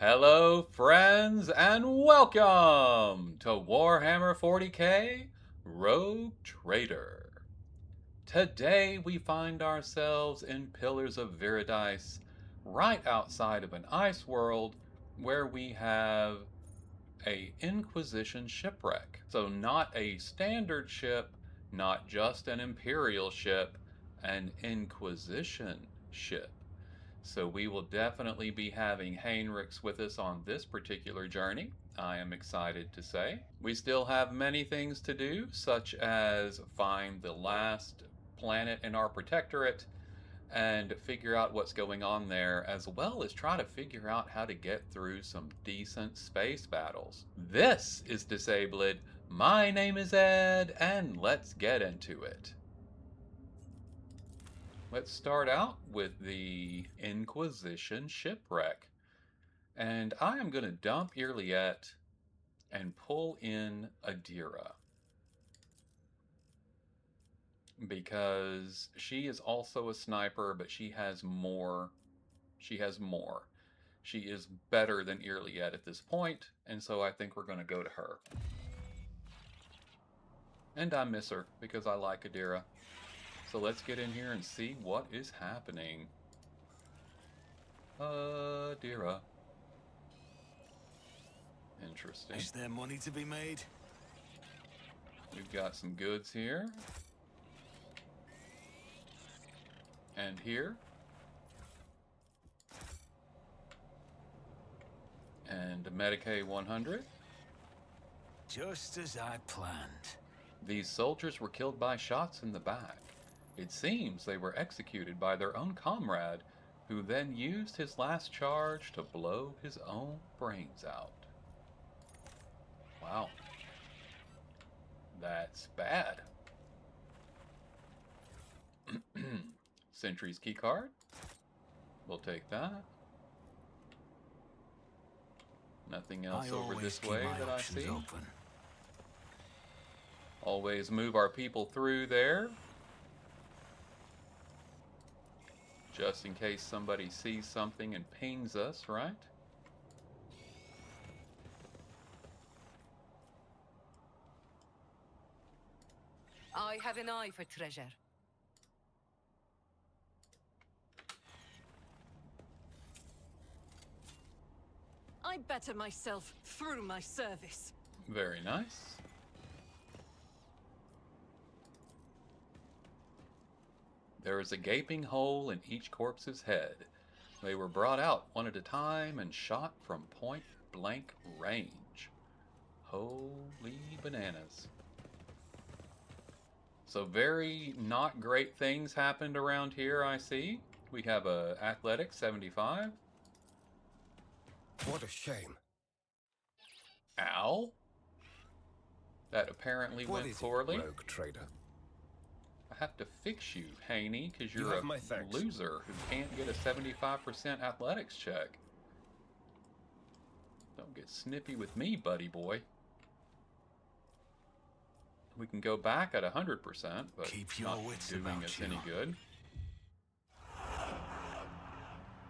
Hello, friends, and welcome to Warhammer 40k Rogue Trader. Today we find ourselves in Pillars of Viridis, right outside of an ice world where we have a Inquisition shipwreck. So not a standard ship, not just an Imperial ship, an Inquisition ship. So we will definitely be having Heinrichs with us on this particular journey. I am excited to say. We still have many things to do, such as find the last planet in our protectorate and figure out what's going on there, as well as try to figure out how to get through some decent space battles. This is Disabled. My name is Ed, and let's get into it. Let's start out with the Inquisition shipwreck. And I am going to dump Irliet and pull in Adira. Because she is also a sniper, but she has more. She is better than Irliet at this point, and so I think we're going to go to her. And I miss her because I like Adira. So let's get in here and see what is happening. Adira. Interesting. Is there money to be made? We've got some goods here. And here. And a Medicaid 100. Just as I planned. These soldiers were killed by shots in the back. It seems they were executed by their own comrade, who then used his last charge to blow his own brains out. Wow. That's bad. Sentry's keycard. We'll take that. Nothing else over this way that I see. Open. Always move our people through there. Just in case somebody sees something and pings us, right? I have an eye for treasure. I better myself through my service. Very nice. There is a gaping hole in each corpse's head. They were brought out one at a time and shot from point-blank range. Holy bananas. So very not great things happened around here, I see. We have a Athletics 75. What a shame. Ow. That apparently went poorly. Rogue Trader? I have to fix you, Haney, because you're a loser who can't get a 75% athletics check. Don't get snippy with me, buddy boy. We can go back at 100%, but keep your not wits doing about us you. any good.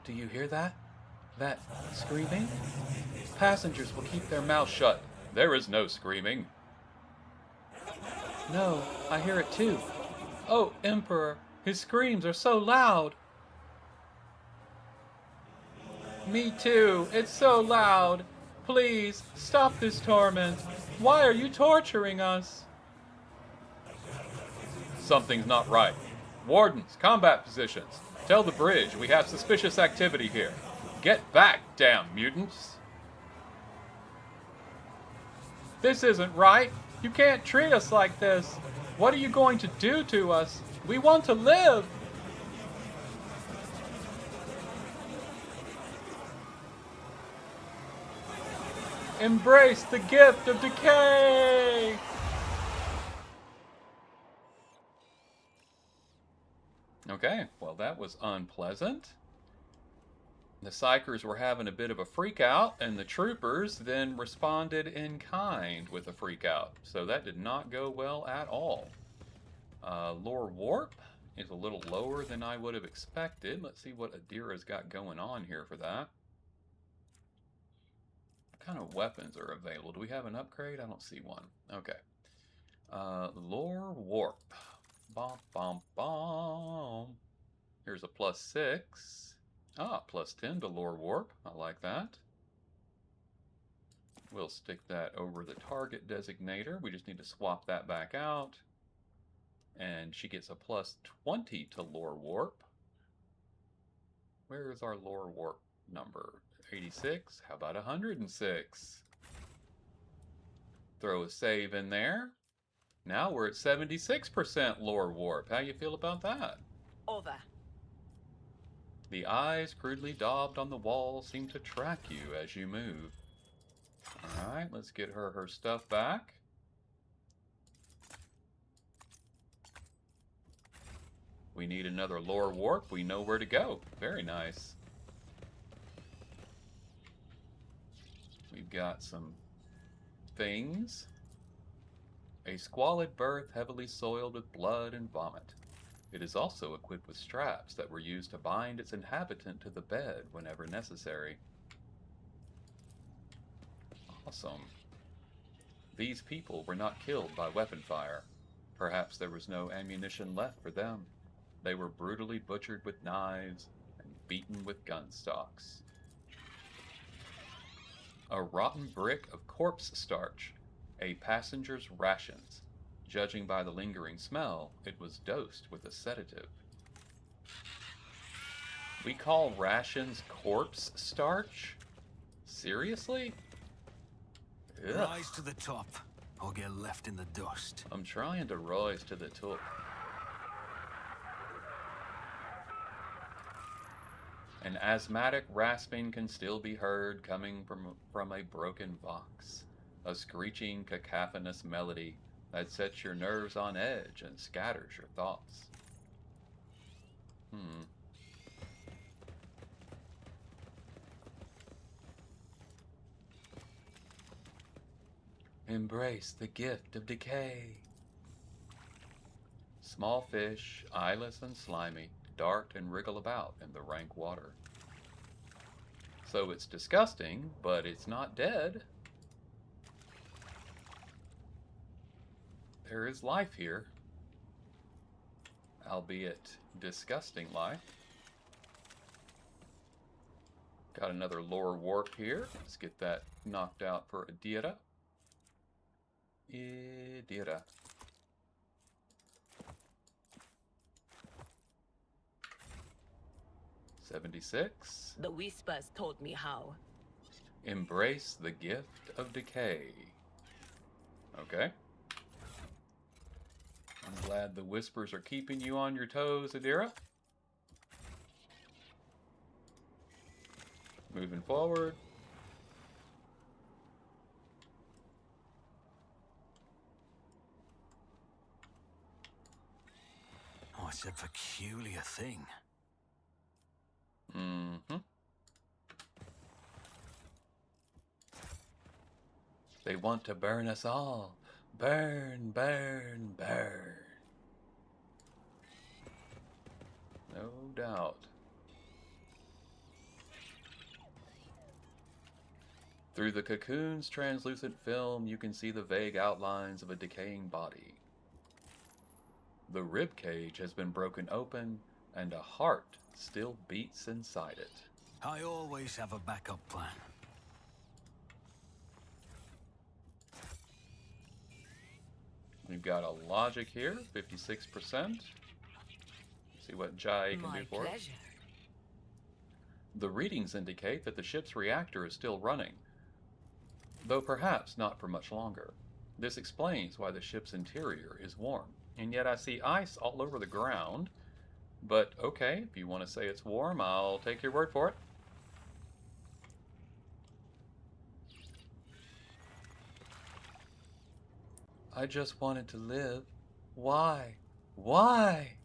Do you hear that? That screaming? Passengers will keep their mouths shut. There is no screaming. No, I hear it too. Oh, Emperor, his screams are so loud. Me too, it's so loud. Please, stop this torment. Why are you torturing us? Something's not right. Wardens, combat positions. Tell the bridge we have suspicious activity here. Get back, damn mutants. This isn't right. You can't treat us like this. What are you going to do to us? We want to live. Embrace the gift of decay. Okay, well that was unpleasant. The Psychers were having a bit of a freak out, and the troopers then responded in kind with a freak out. So that did not go well at all. Lore Warp is a little lower than I would have expected. Let's see what Adira's got going on here for that. What kind of weapons are available? Do we have an upgrade? I don't see one. Okay. Lore Warp. Bom, bom, bom. Here's a +6. Ah, +10 to Lore Warp. I like that. We'll stick that over the target designator. We just need to swap that back out. And she gets a +20 to Lore Warp. Where is our Lore Warp number? 86? How about 106? Throw a save in there. Now we're at 76% Lore Warp. How you feel about that? Over. The eyes crudely daubed on the wall seem to track you as you move. Alright, let's get her stuff back. We need another Lore Warp. We know where to go. Very nice. We've got some things. A squalid berth heavily soiled with blood and vomit. It is also equipped with straps that were used to bind its inhabitant to the bed whenever necessary. Awesome. These people were not killed by weapon fire. Perhaps there was no ammunition left for them. They were brutally butchered with knives and beaten with gun stocks. A rotten brick of corpse starch, a passenger's rations. Judging by the lingering smell, it was dosed with a sedative. We call rations corpse starch? Seriously? Ugh. Rise to the top, or get left in the dust. I'm trying to rise to the top. An asthmatic rasping can still be heard coming from a broken vox, a screeching, cacophonous melody that sets your nerves on edge and scatters your thoughts. Embrace the gift of decay. Small fish, eyeless and slimy, dart and wriggle about in the rank water. So it's disgusting, but it's not dead. There is life here, albeit disgusting life. Got another Lore Warp here. Let's get that knocked out for Adira. 76. The whispers told me how. Embrace the gift of decay. Okay. I'm glad the whispers are keeping you on your toes, Adira. Moving forward. Oh, it's a peculiar thing. They want to burn us all. Burn, burn, burn. No doubt. Through the cocoon's translucent film, you can see the vague outlines of a decaying body. The rib cage has been broken open, and a heart still beats inside it. I always have a backup plan. We've got a logic here, 56%. See what Jai can do for us. pleasure. The readings indicate that the ship's reactor is still running, though perhaps not for much longer. This explains why the ship's interior is warm. And yet I see ice all over the ground. But okay, if you want to say it's warm, I'll take your word for it. I just wanted to live. Why? Why?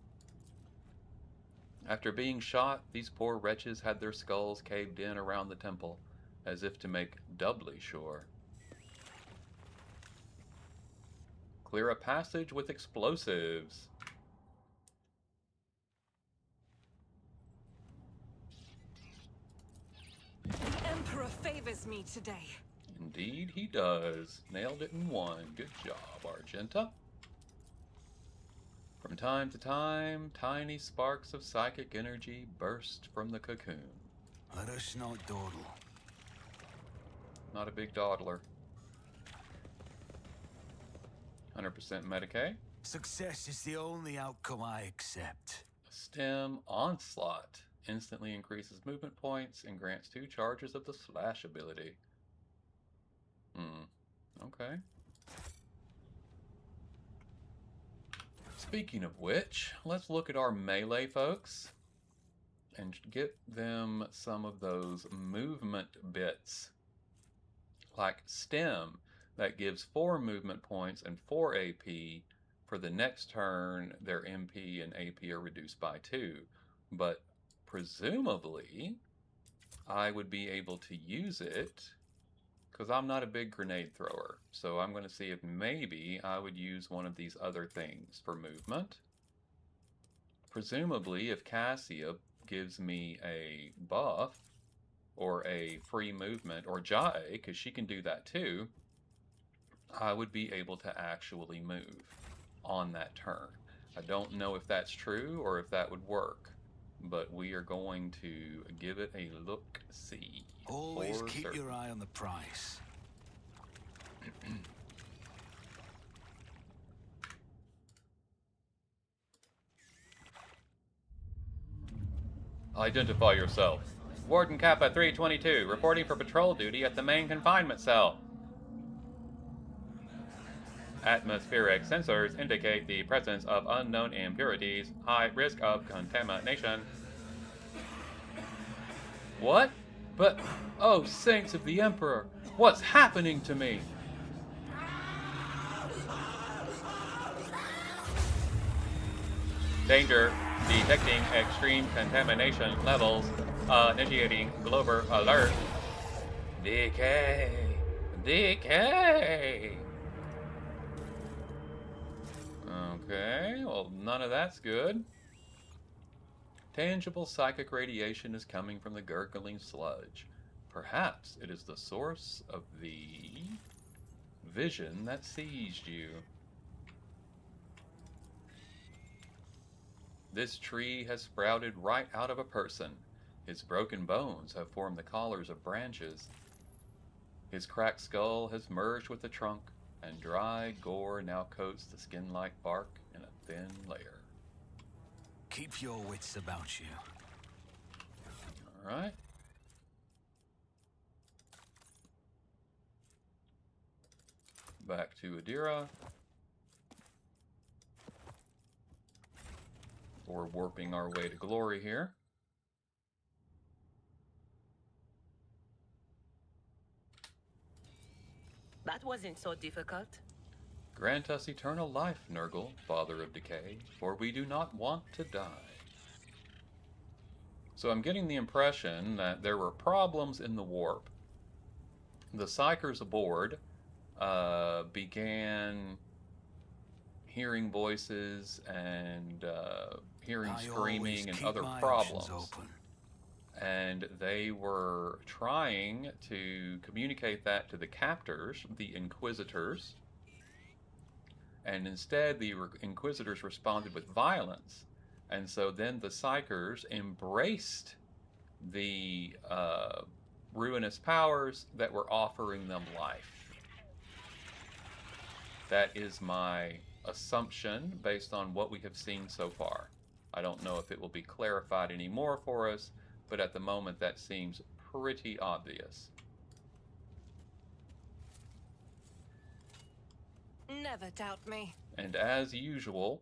After being shot, these poor wretches had their skulls caved in around the temple, as if to make doubly sure. Clear a passage with explosives. The Emperor favors me today. Indeed he does. Nailed it in one. Good job, Argenta. From time to time, tiny sparks of psychic energy burst from the cocoon. Let us not dawdle. Not a big dawdler. 100% Medicaid. Success is the only outcome I accept. Stem Onslaught instantly increases movement points and grants 2 charges of the slash ability. Okay. Speaking of which, let's look at our melee folks and get them some of those movement bits. Like Stem, that gives 4 movement points and 4 AP. For the next turn, their MP and AP are reduced by 2. But presumably, I would be able to use it because I'm not a big grenade thrower. So I'm going to see if maybe I would use one of these other things for movement. Presumably, if Cassia gives me a buff or a free movement, or Jae, because she can do that too, I would be able to actually move on that turn. I don't know if that's true or if that would work, but we are going to give it a look-see. Always keep your eye on the prize. Identify yourself. Warden Kappa 322, reporting for patrol duty at the main confinement cell. Atmospheric sensors indicate the presence of unknown impurities, high risk of contamination. What? But, oh, saints of the Emperor, what's happening to me? Danger. Detecting extreme contamination levels. Initiating Glover alert. Decay. Decay. Okay, well, none of that's good. Tangible psychic radiation is coming from the gurgling sludge. Perhaps it is the source of the vision that seized you. This tree has sprouted right out of a person. His broken bones have formed the collars of branches. His cracked skull has merged with the trunk, and dry gore now coats the skin-like bark in a thin layer. Keep your wits about you. All right. Back to Adira. We're warping our way to glory here. That wasn't so difficult. Grant us eternal life, Nurgle, Father of Decay, for we do not want to die. So I'm getting the impression that there were problems in the warp. The Psychers aboard began hearing voices and hearing screaming and other problems. And they were trying to communicate that to the captors, the Inquisitors. And instead, the Inquisitors responded with violence. And so then the Psychers embraced the ruinous powers that were offering them life. That is my assumption based on what we have seen so far. I don't know if it will be clarified anymore for us, but at the moment that seems pretty obvious. Never doubt me. And as usual,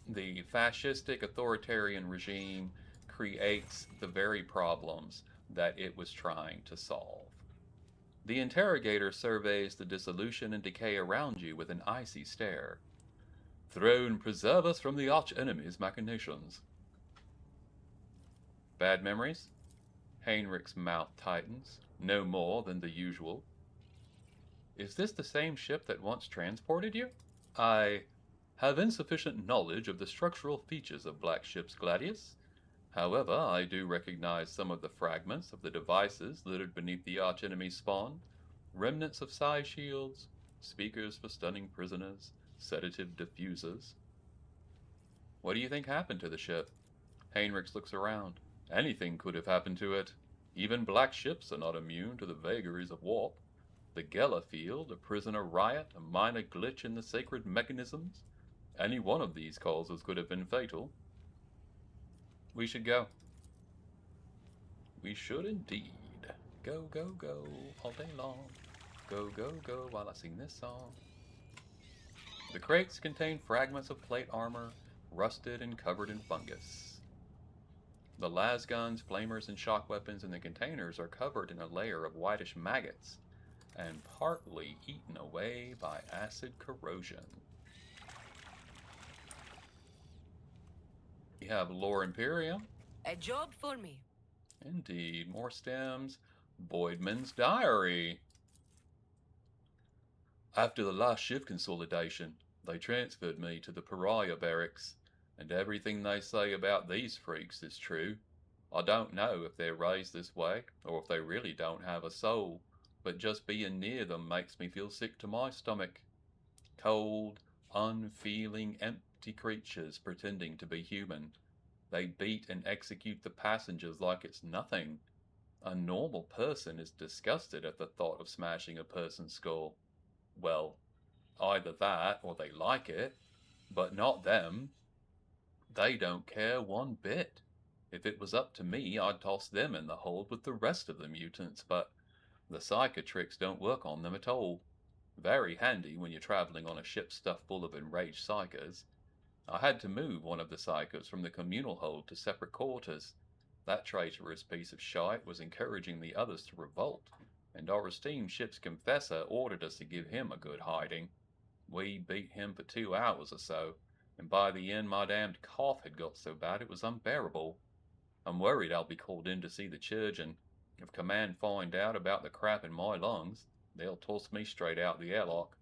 the fascistic authoritarian regime creates the very problems that it was trying to solve. The Interrogator surveys the dissolution and decay around you with an icy stare. Throne, preserve us from the arch-enemy's machinations. Bad memories? Heinrich's mouth tightens, no more than the usual. Is this the same ship that once transported you? I have insufficient knowledge of the structural features of Black Ship's Gladius. However, I do recognize some of the fragments of the devices littered beneath the arch-enemy's spawn. remnants of psi shields, speakers for stunning prisoners, sedative diffusers. What do you think happened to the ship? Heinrichs looks around. Anything could have happened to it. Even black ships are not immune to the vagaries of warp. The Gela field, a prisoner riot, a minor glitch in the sacred mechanisms. Any one of these causes could have been fatal. We should go. We should indeed. Go, go, go, all day long. Go, go, go, while I sing this song. The crates contain fragments of plate armor, rusted and covered in fungus. The las guns, flamers, and shock weapons in the containers are covered in a layer of whitish maggots, and partly eaten away by acid corrosion. We have Lore Imperium. A job for me. Indeed, more stems. Boydman's Diary. After the last shift consolidation, they transferred me to the pariah barracks, and everything they say about these freaks is true. I don't know if they're raised this way, or if they really don't have a soul, but just being near them makes me feel sick to my stomach. Cold, unfeeling, empty creatures pretending to be human. They beat and execute the passengers like it's nothing. A normal person is disgusted at the thought of smashing a person's skull. Well, either that or they like it, but not them. They don't care one bit. If it was up to me, I'd toss them in the hold with the rest of the mutants, but the psychotricks don't work on them at all. Very handy when you're traveling on a ship stuffed full of enraged psychos. I had to move one of the psychos from the communal hold to separate quarters. That traitorous piece of shite was encouraging the others to revolt, and our esteemed ship's confessor ordered us to give him a good hiding. We beat him for 2 hours or so, and by the end my damned cough had got so bad it was unbearable. I'm worried I'll be called in to see the church, and if command find out about the crap in my lungs, they'll toss me straight out the airlock.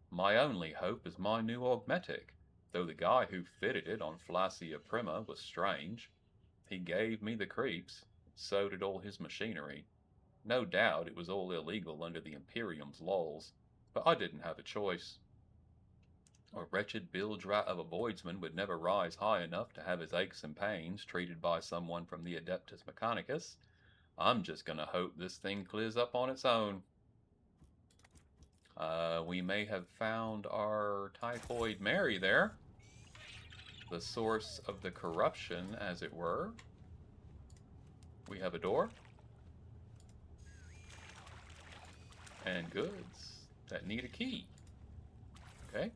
My only hope is my new augmetic, though the guy who fitted it on Flacia Prima was strange. He gave me the creeps, so did all his machinery. No doubt it was all illegal under the Imperium's laws, but I didn't have a choice. A wretched bilge rat of a voidsman would never rise high enough to have his aches and pains treated by someone from the Adeptus Mechanicus. I'm just gonna hope this thing clears up on its own. We may have found our Typhoid Mary there. The source of the corruption, as it were. We have a door. And goods that need a key. Okay.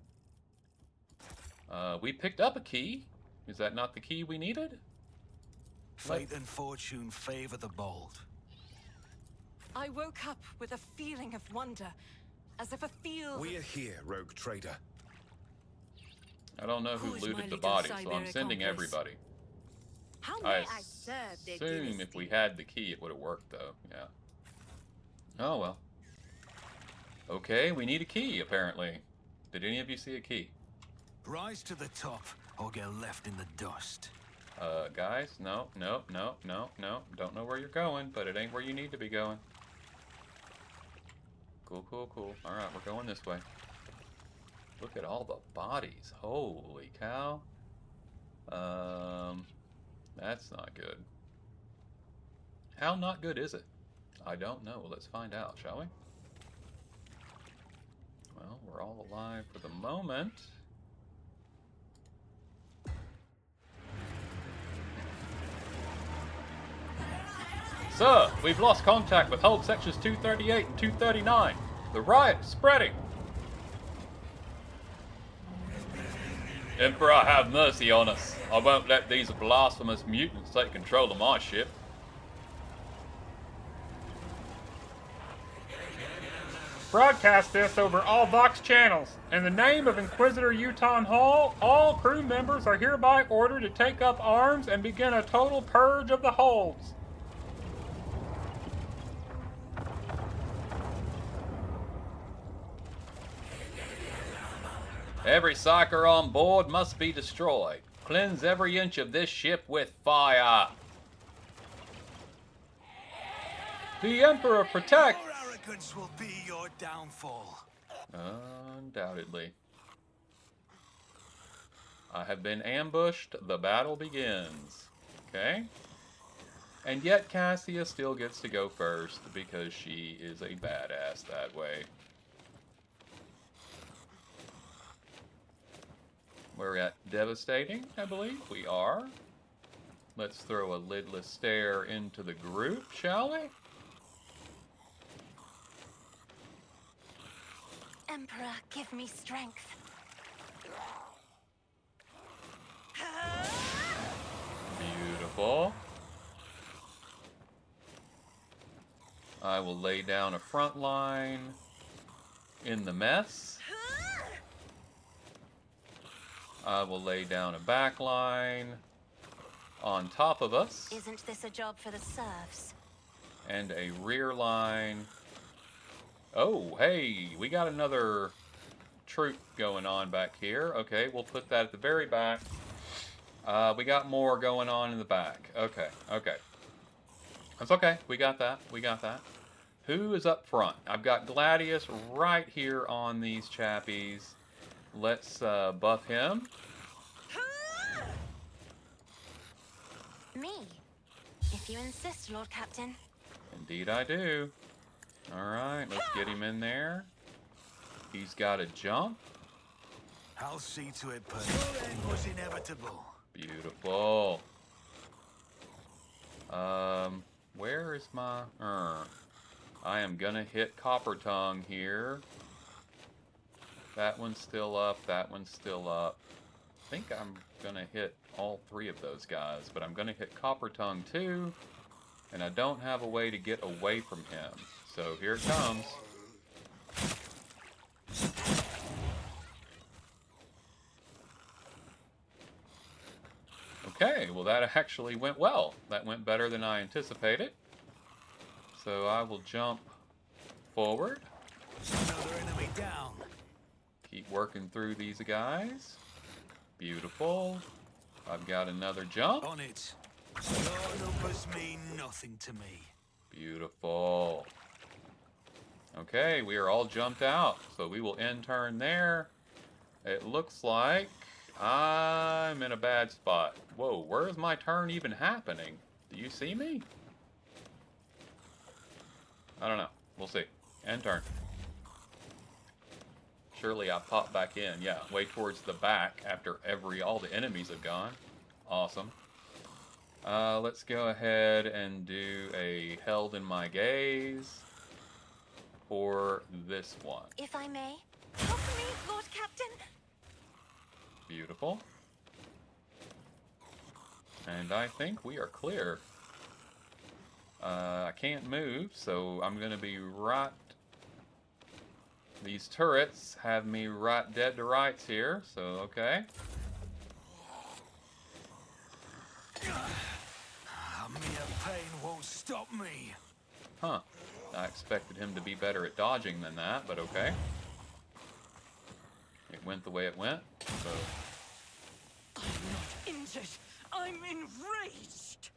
We picked up a key. Is that not the key we needed? Fate and fortune favor the bold. I woke up with a feeling of wonder, as if a field... We're here, rogue trader. I don't know who Who is my looted the little body, so I'm Siberia sending accomplice? everybody. How I may I serve the assume if dynasty? we had the key, it would have worked, though. Yeah. Oh, well. Okay, we need a key, apparently. Did any of you see a key? Rise to the top or get left in the dust. Guys, no. Don't know where you're going, but it ain't where you need to be going. Cool. Alright, we're going this way. Look at all the bodies. Holy cow. That's not good. How not good is it? I don't know. Let's find out, shall we? Well, we're all alive for the moment. Sir, we've lost contact with hold sections 238 and 239. The riot is spreading. Emperor, have mercy on us. I won't let these blasphemous mutants take control of my ship. Broadcast this over all Vox channels. In the name of Inquisitor Uton Hall, all crew members are hereby ordered to take up arms and begin a total purge of the holds. Every psyker on board must be destroyed. Cleanse every inch of this ship with fire. The Emperor protects. More Arrogance will be your downfall. Undoubtedly. I have been ambushed. The battle begins. Okay? And yet Cassia still gets to go first because she is a badass that way. We're at Devastating, I believe. We are. Let's throw a lidless stare into the group, shall we? Emperor, give me strength. Beautiful. I will lay down a front line in the mess. I will lay down a back line on top of us. Isn't this a job for the serfs? And a rear line. Oh, hey, we got another troop going on back here. Okay, we'll put that at the very back. We got more going on in the back. Okay, okay. That's okay. We got that. We got that. Who is up front? I've got Gladius right here on these chappies. Let's buff him. Me. If you insist, Lord Captain. Indeed I do. Alright, let's get him in there. He's got a jump. I'll see to it, but your end was inevitable. Beautiful. Where is my... I am gonna hit Copper Tongue here. That one's still up, that one's still up. I think I'm gonna hit all three of those guys, but I'm gonna hit Copper Tongue too, and I don't have a way to get away from him. So here it comes. Okay, well that actually went well. That went better than I anticipated. So I will jump forward. Another enemy down. Keep working through these guys. Beautiful. I've got another jump. On it. Your numbers mean nothing to me. Beautiful. Okay, we are all jumped out, so we will end turn there. It looks like I'm in a bad spot. Whoa, where is my turn even happening? Do you see me? I don't know. We'll see. End turn. Surely I pop back in. Yeah, way towards the back after all the enemies have gone. Awesome. Let's go ahead and do a Held in My Gaze for this one. If I may, help me, Lord Captain. Beautiful. And I think we are clear. I can't move, so I'm going to be right... These turrets have me right dead to rights here, so okay. Mere pain won't stop me. Huh. I expected him to be better at dodging than that, but okay. It went the way it went, so... I'm not injured. I'm enraged.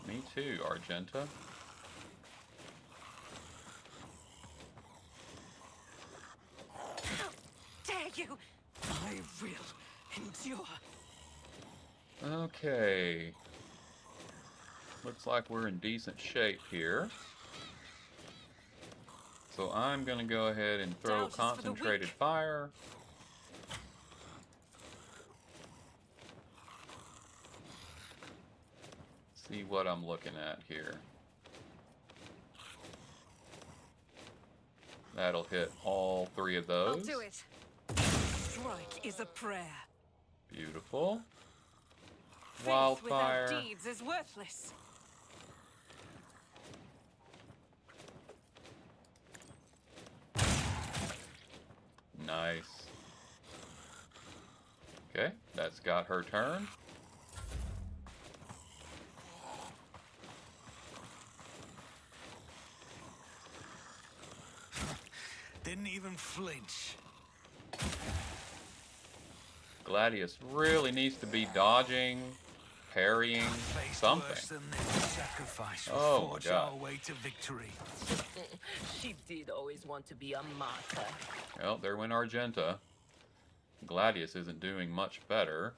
Me too, Argenta. How dare you? I will endure. Okay. Looks like we're in decent shape here. So I'm going to go ahead and throw Doubt is for the concentrated weak. fire. See what I'm looking at here. That'll hit all three of those. I'll do it. Strike is a prayer. Beautiful. Faith Wildfire. without deeds is worthless. Nice. Okay, that's got her turn. Didn't even flinch. Gladius really needs to be dodging, parrying, Faced something. worse than this. Sacrifice will Oh my forge God. our way to victory. She did always want to be a martyr. Well, there went Argenta. Gladius isn't doing much better.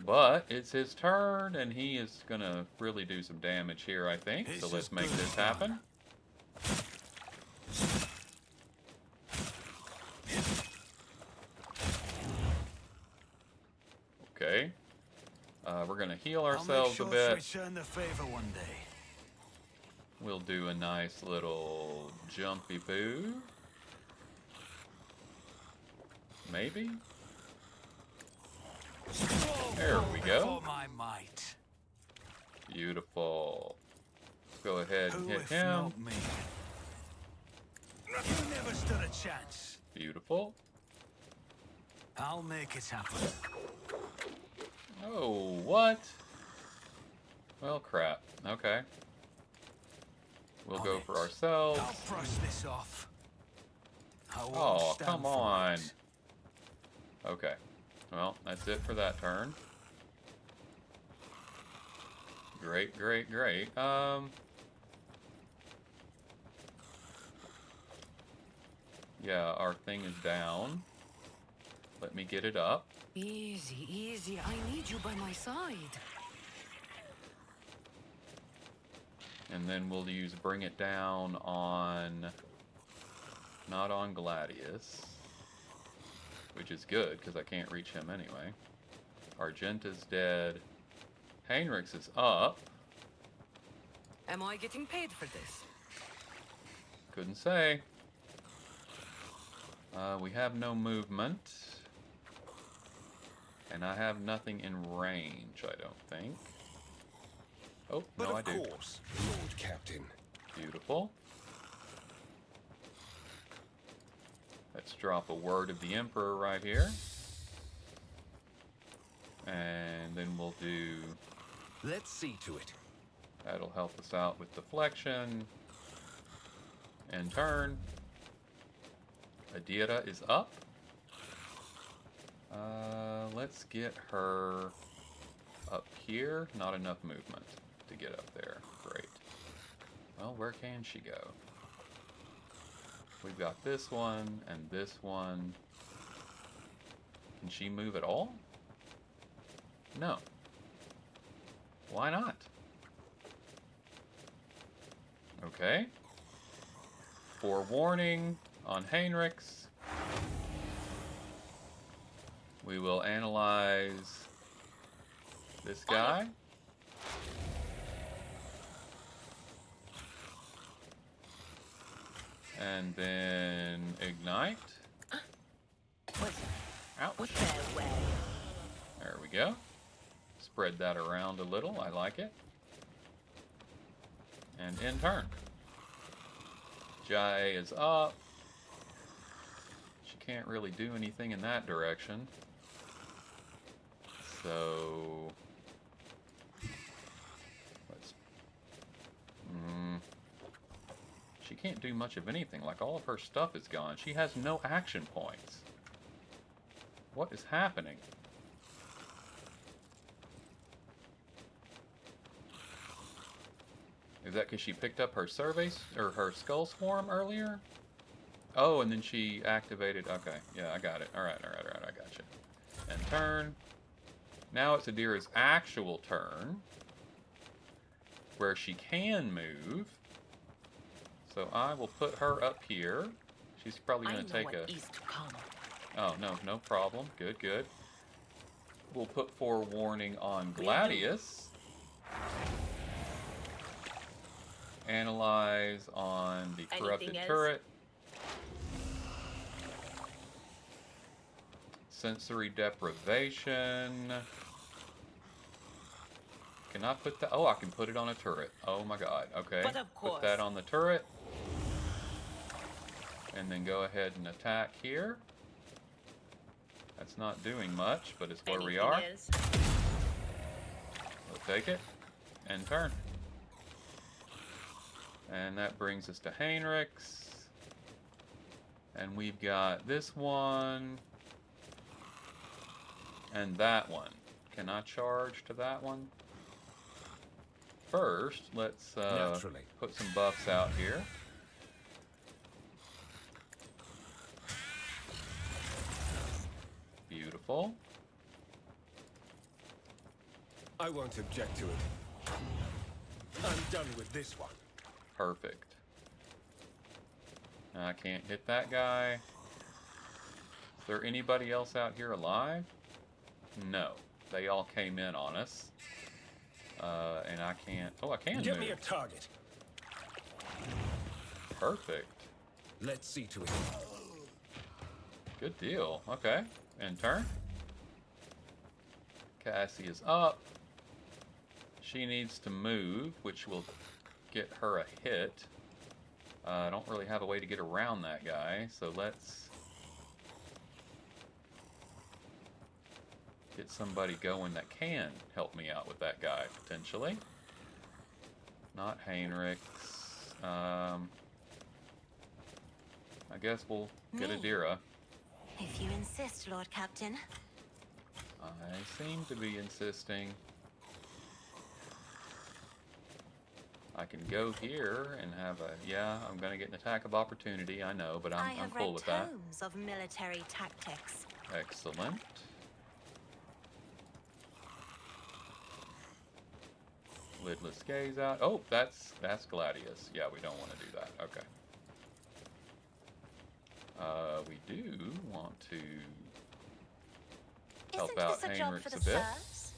But it's his turn, and he is going to really do some damage here, I think. So let's make this happen. Okay. We're going to heal ourselves a bit. Return the favor one day. We'll do a nice little jumpy poo. Maybe? There we go. My might. Beautiful. Let's go ahead and Who hit if him. not me? You never stood a chance. Beautiful. I'll make it happen. Oh, what? Well, crap. Okay. We'll go for ourselves. I'll brush this off. I won't Oh, stand come for on. it. Okay. Well, that's it for that turn. Great, great, great. Yeah, our thing is down. Let me get it up. Easy, easy. I need you by my side. And then we'll use bring it down on... not on Gladius. Which is good, because I can't reach him anyway. Argenta's dead. Heinrich's is up. Am I getting paid for this? Couldn't say. We have no movement. And I have nothing in range, I don't think. Oh, no, I do. Of course, Lord Captain. Beautiful. Let's drop a word of the Emperor right here. And then we'll do... Let's see to it. that'll help us out with deflection. And turn. Adira is up. Let's get her up here. Not enough movement to get up there. Great. Well, where can she go? We've got this one and this one. Can she move at all? No. Why not? Okay. Forewarning on Heinrichs. We will analyze this guy. And then ignite. Ouch. What their way? There we go. Spread that around a little. I like it. And in turn. Jai is up. She can't really do anything in that direction. So let's... she can't do much of anything. Like, all of her stuff is gone. She has no action points. What is happening? Is that because she picked up her surveys or her skull swarm earlier? Oh, and then she activated. Okay, yeah, I got it. All right, I got you. And turn. Now it's Adira's actual turn, where she can move. So I will put her up here. She's probably going to take what a... is to come. Oh, no problem. Good, good. We'll put forewarning on Gladius. Analyze on the corrupted Anything else? turret. Sensory deprivation. Can I put that? Oh, I can put it on a turret. Oh my god. Okay. But of Put course. that on the turret. And then go ahead and attack here. That's not doing much, but it's where we Anything are. else? We'll take it. And turn. And that brings us to Heinrichs. And we've got this one. And that one. Can I charge to that one? First, let's Naturally. put some buffs out here. Beautiful. I won't object to it. I'm done with this one. Perfect. I can't hit that guy. Is there anybody else out here alive? No. They all came in on us. And I can't... Oh, I can Get move. me a target. Perfect. Let's see to it. Good deal. Okay. And turn. Cassie is up. She needs to move, which will get her a hit. I don't really have a way to get around that guy, so let's get somebody going that can help me out with that guy, potentially. Not Heinrichs. I guess we'll get a Me. Dira. If you insist, Lord Captain. I seem to be insisting. I can go here and have a... Yeah, I'm going to get an attack of opportunity, I know, but I I'm have cool read with that. tomes of military tactics. Excellent. Lidless gaze out. Oh, that's Gladius. Yeah, we don't want to do that. Okay. We do want to help Isn't out this a job Heinrichs for the a bit. serfs?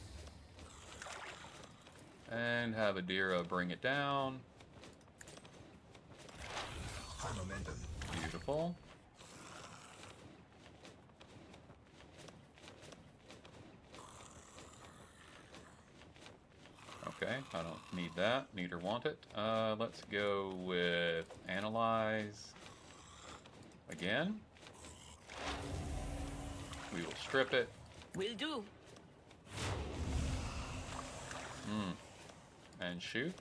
And have Adira bring it down. High momentum. Beautiful. Okay, I don't need that, need or want it. Let's go with Analyze again. We will strip it. Will do. And shoot.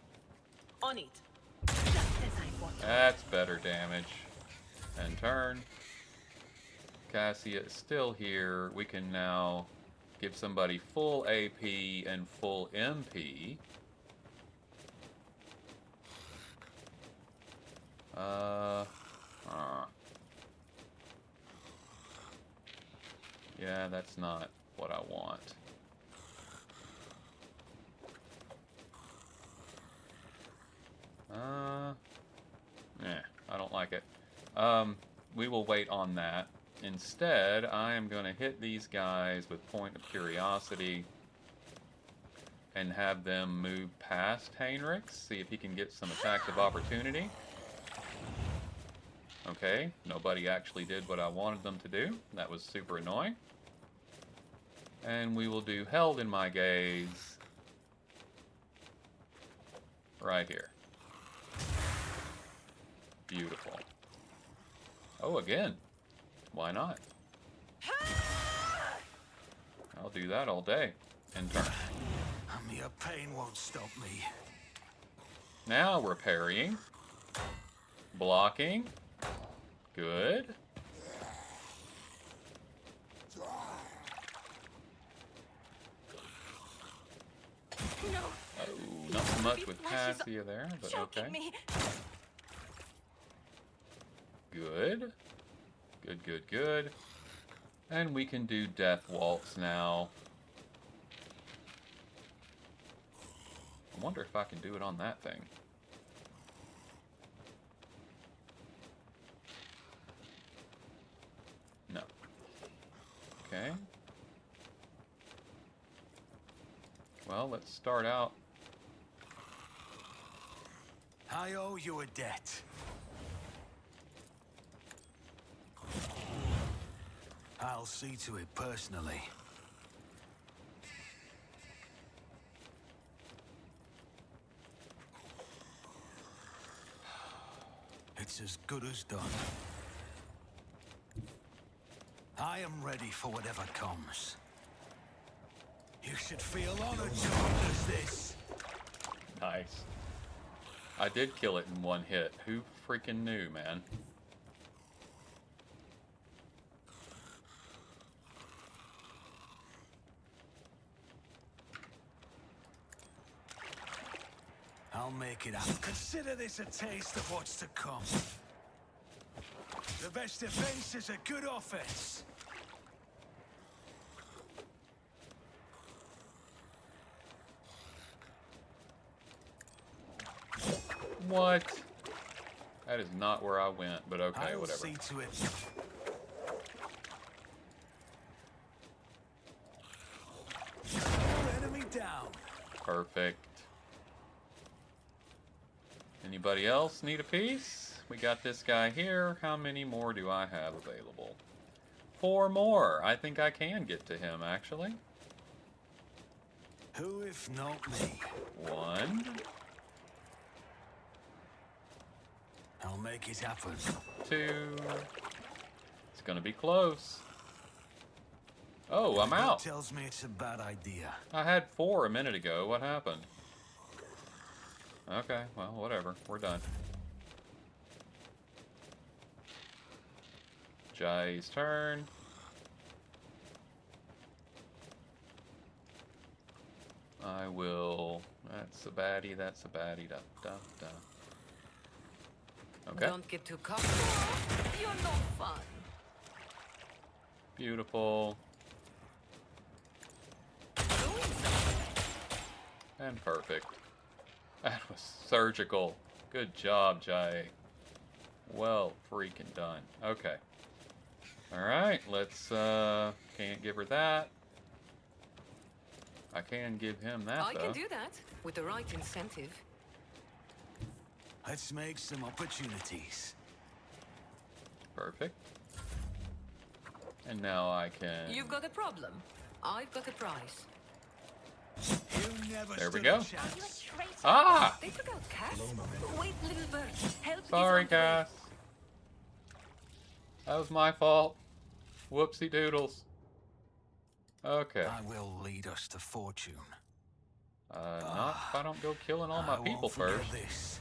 On it. Just as I want. That's better damage. And turn. Cassia is still here. We can now give somebody full AP and full MP. Yeah, that's not what I want. I don't like it. We will wait on that. Instead, I am going to hit these guys with Point of Curiosity and have them move past Heinrichs, see if he can get some attacks of opportunity. Okay, nobody actually did what I wanted them to do. That was super annoying. And we will do Held in My Gaze right here. Beautiful. Oh, again. Why not? I'll do that all day. And turn. And your pain won't stop me. Now we're parrying. Blocking. Good. No. Oh, not so much with Cassia there, but Choking okay. me. Good. Good, good, good. And we can do Death Waltz now. I wonder if I can do it on that thing. No. Okay. Well, let's start out. I owe you a debt. I'll see to it personally. It's as good as done. I am ready for whatever comes. You should feel honored to witness this. Nice. I did kill it in one hit. Who freaking knew, man? I'll make it out. Consider this a taste of what's to come. The best defense is a good offense. What? That is not where I went, but okay, I'll whatever. see to it. Enemy down. Perfect. Anybody else need a piece? We got this guy here. How many more do I have available? 4 more. I think I can get to him, actually. Who if not me? 1. I'll make it happen. 2. It's gonna be close. Oh, I'm Gut out. tells me it's a bad idea. I had 4 a minute ago. What happened? Okay, well, whatever. We're done. Jai's turn. I will... That's a baddie, that's a baddie. Da, da, da. Okay. Don't get too cocky. You're no fun. Beautiful. And perfect. That was surgical. Good job, Jai. Well freaking done. Okay. Alright, let's, can't give her that. I can give him that, I though. can do that with the right incentive. Let's make some opportunities. Perfect. And now I can... You've got a problem. I've got a prize. You never There we stood go. a Are you chance. a traitor? Ah! They took out Cass. Wait, little bird. Help is Sorry, on the way. Cass. That was my fault. Whoopsie doodles. Okay. I will lead us to fortune. Not if I don't go killing all my I won't people forget first. This.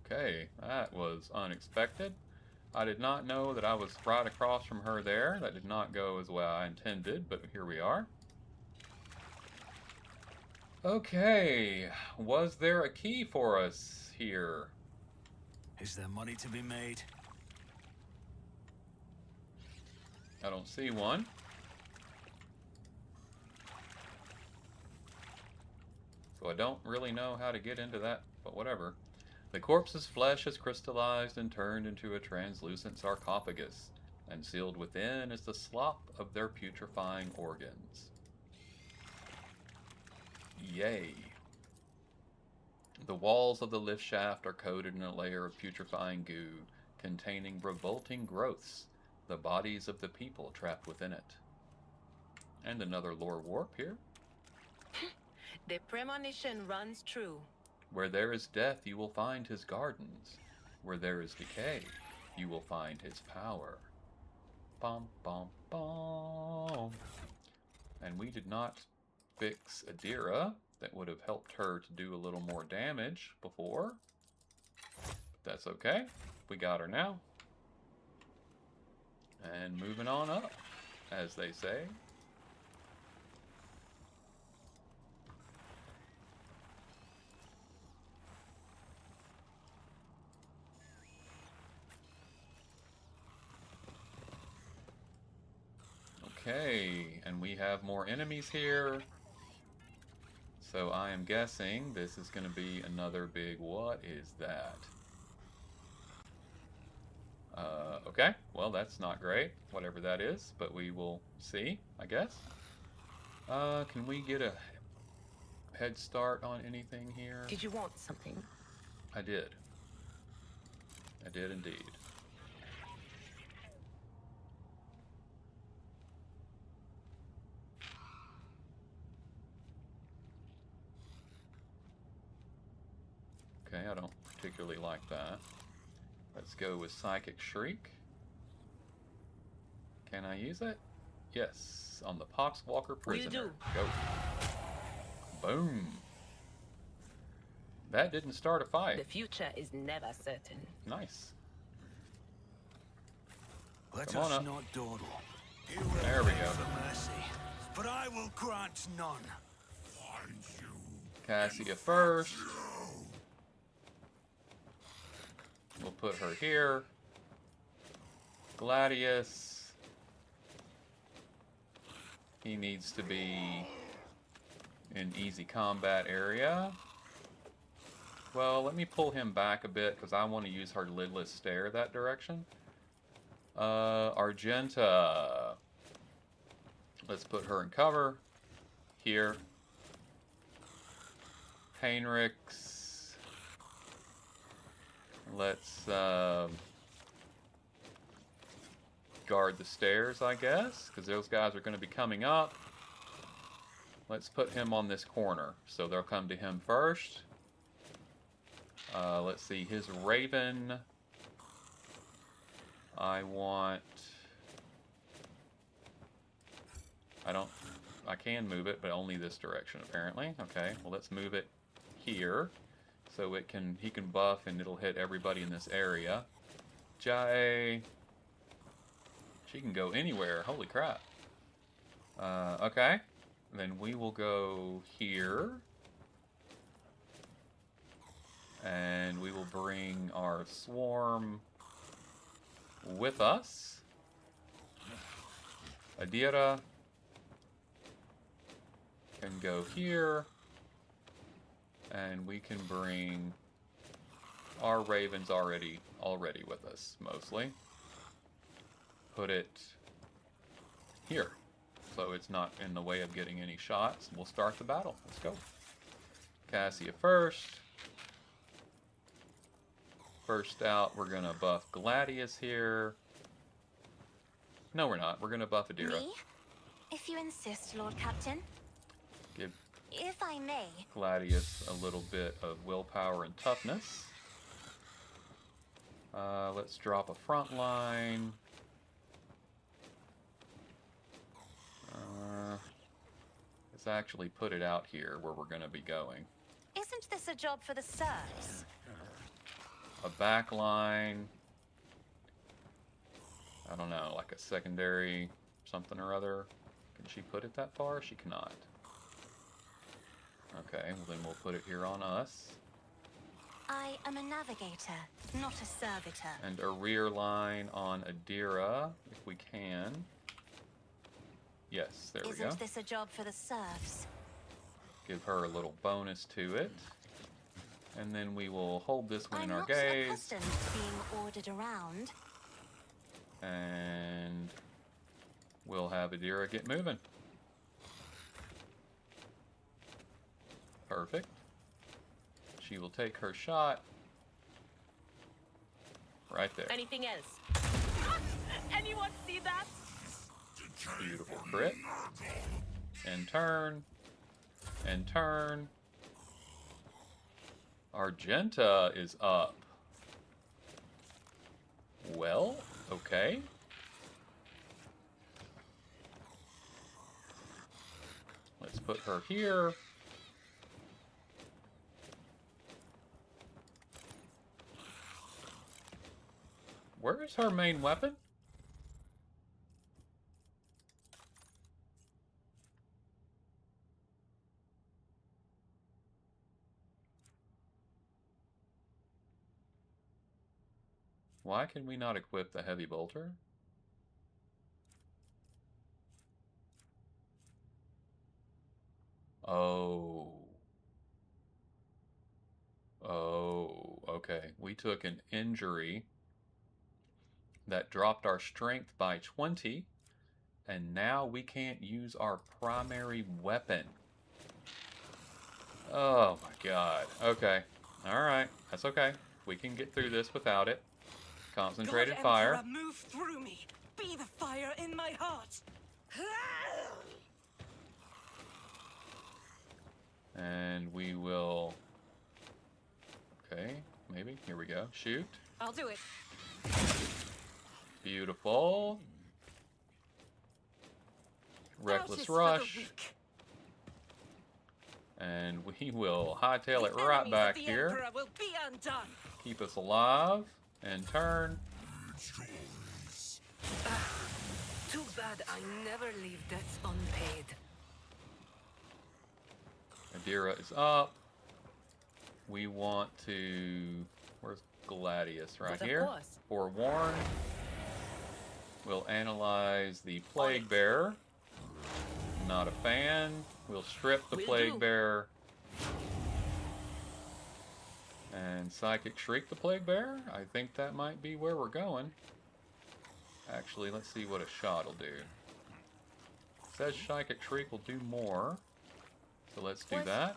Okay, that was unexpected. I did not know that I was right across from her there. That did not go as well I intended, but here we are. Okay, was there a key for us here? Is there money to be made? I don't see one. So I don't really know how to get into that, but whatever. The corpse's flesh has crystallized and turned into a translucent sarcophagus, and sealed within is the slop of their putrefying organs. Yay. The walls of the lift shaft are coated in a layer of putrefying goo, containing revolting growths, the bodies of the people trapped within it. And another lore warp here. The premonition runs true. Where there is death, you will find his gardens. Where there is decay, you will find his power. Bum, bum, bum. And we did not fix Adira. That would have helped her to do a little more damage before. But that's okay. We got her now. And moving on up, as they say. Okay, and we have more enemies here. So I am guessing this is going to be another big, what is that? Okay, well that's not great, whatever that is, but we will see, I guess. Can we get a head start on anything here? Did you want something? I did. I did indeed. Okay, I don't particularly like that. Let's go with Psychic Shriek. Can I use it? Yes, on the Poxwalker Prisoner. do. Go. Boom. That didn't start a The fight. future is never certain. Nice. Let Come on us up. not dawdle. You will There we beg go. for mercy, but I will grant none. Cassia first. We'll put her here. Gladius. He needs to be in easy combat area. Well, let me pull him back a bit because I want to use her lidless stare that direction. Argenta. Let's put her in cover. Here. Heinrichs. Let's guard the stairs, I guess, because those guys are going to be coming up. Let's put him on this corner, so they'll come to him first. Let's see, his Raven. I can move it, but only this direction, apparently. Okay, well, let's move it here, so he can buff, and it'll hit everybody in this area. Jae. She can go anywhere, holy crap. Okay, then we will go here. And we will bring our swarm with us. Adira can go here. And we can bring our ravens already with us, mostly. Put it here, so it's not in the way of getting any shots. We'll start the battle. Let's go. Cassia first. First out, we're gonna buff Gladius here. No, we're not. We're gonna buff Adira. Me? If you insist, Lord Captain. Give If I may. Gladius a little bit of willpower and toughness. Let's drop a front line. Let's actually put it out here where we're gonna be going. Isn't this a job for the serfs? A back line. I don't know, like a secondary something or other. Can she put it that far? She cannot. Okay, well then we'll put it here on us. I am a navigator, not a servitor. And a rear line on Adira, if we can. Yes, there we go. Isn't this a job for the serfs? Give her a little bonus to it. And then we will hold this one in our I'm gaze. not accustomed to being ordered around. And we'll have Adira get moving. Perfect. She will take her shot. Right there. Anything else? Anyone see that? Beautiful crit. And turn. And turn. Argenta is up. Well, okay. Let's put her here. Where is her main weapon? Why can we not equip the heavy bolter? Oh. Oh, okay. We took an injury that dropped our strength by 20, and now we can't use our primary weapon. Oh my god. Okay. Alright. That's okay. We can get through this without it. Concentrated God, fire. Emperor, move through me. Be the fire in my heart. And we will... Okay, maybe. Here we go. Shoot. I'll do it. Beautiful. Reckless rush. And we will hightail it right back here. Will be undone. Keep us alive. And turn. Too bad I never leave debts unpaid. Adira is up. We want to... Where's Gladius? Right But of here. course. Forewarn. We'll analyze the Plague Bearer. Not a fan. We'll strip the Will Plague do. Bearer. And Psychic Shriek the Plague Bear. I think that might be where we're going. Actually, let's see what a shot will do. It says Psychic Shriek will do more. So let's do that.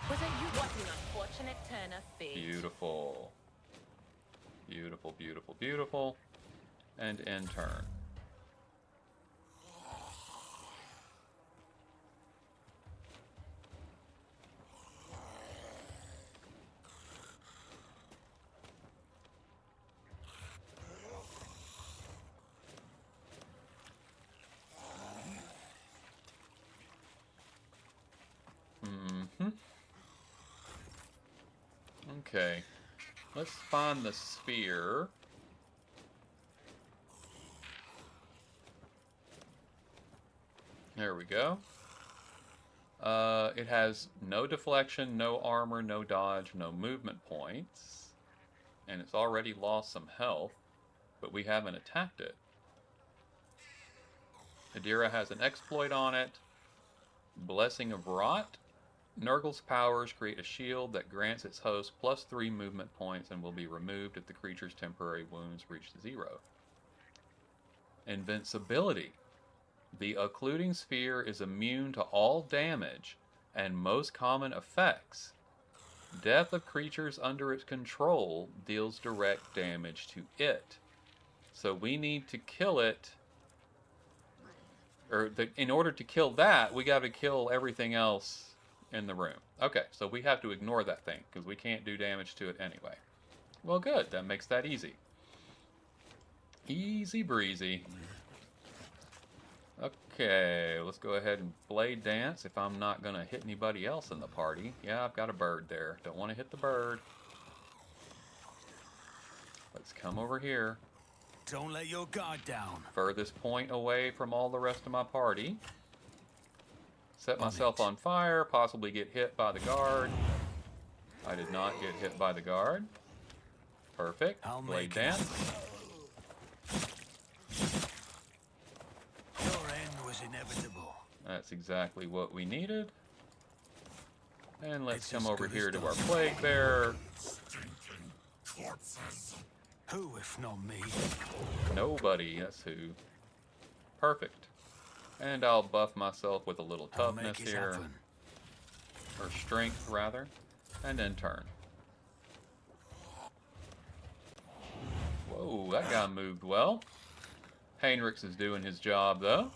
Was it you? What an unfortunate turn of fate. Beautiful. Beautiful, beautiful, beautiful. And end turn. Okay, let's find the sphere. There we go. It has no deflection, no armor, no dodge, no movement points. And it's already lost some health, but we haven't attacked it. Adira has an exploit on it. Blessing of Rot. Nurgle's powers create a shield that grants its host +3 movement points and will be removed if the creature's temporary wounds reach 0. Invincibility. The occluding sphere is immune to all damage and most common effects. Death of creatures under its control deals direct damage to it. So we need to kill it. In order to kill that, we got to kill everything else in the room. Okay, so we have to ignore that thing because we can't do damage to it anyway. Well, good. That makes that easy. Easy breezy. Okay, let's go ahead and blade dance if I'm not going to hit anybody else in the party. Yeah, I've got a bird there. Don't want to hit the bird. Let's come over here. Don't let your guard down. Furthest point away from all the rest of my party. Set myself on fire, possibly get hit by the guard. I did not get hit by the guard. Perfect. Blade dance. Your end was inevitable. That's exactly what we needed. And let's come over here to our Plague Bear. Who, if not me? Nobody, that's who. Perfect. And I'll buff myself with a little toughness here. Happen. Or strength, rather. And then turn. Whoa, that guy moved well. Heinrichs is doing his job, though.